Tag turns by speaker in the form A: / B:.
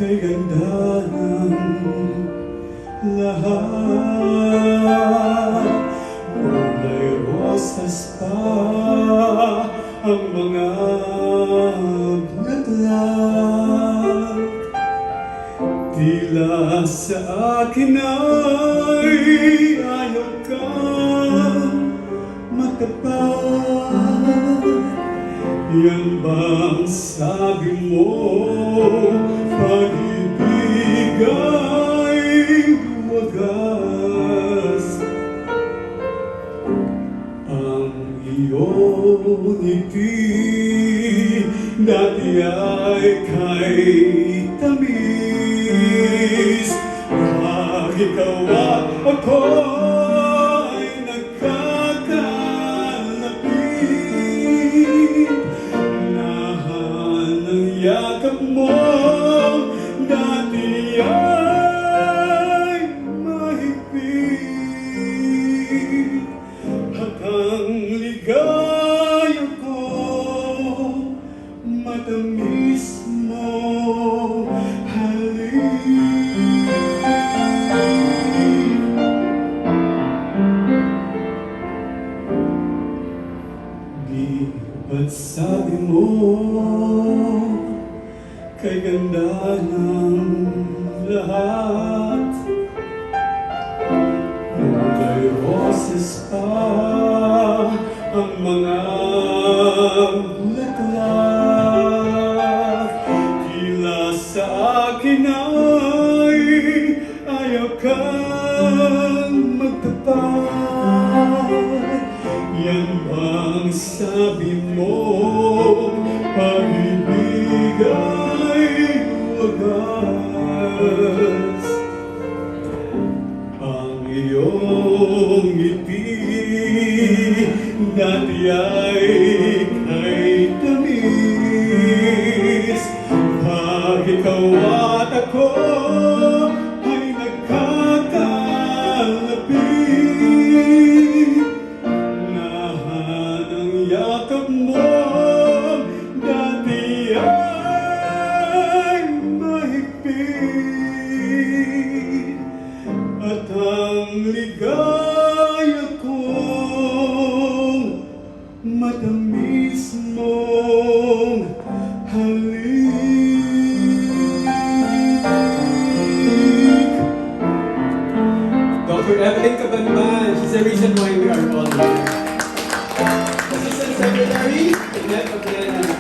A: kay ganda ng lahat. Kulay rosas pa ang mga bulaklak. Tila sa akin ay ayaw kang matapat. Yan bang sabi mo, pag-ibig ay wagas? Ang iyong ngiti dati ay kay tamis. Pag ikaw at ako ay nagkakalapit, nahanang yakap mo dati ay mahigpit. At ang ligaya ko matamis mo halik. Di ba't sabi mo kay ganda ng lahat? Kulay roses pa ang mga bulaklak. Tila sa akin ay ayaw kang magtapat. Yan bang sabi mo, pag-ibig ay wagas? Ang iyong ngiti dati ay kay tamis. Pag ikaw at ako ay nagkakalapit, nahanang yakap mo dati ay mahigpit. At ang ligaya kong matamis mong halik.
B: Dr. Evelyn Cabanban, she's the reason why we are all here. Assistant Secretary, Annette Obrena.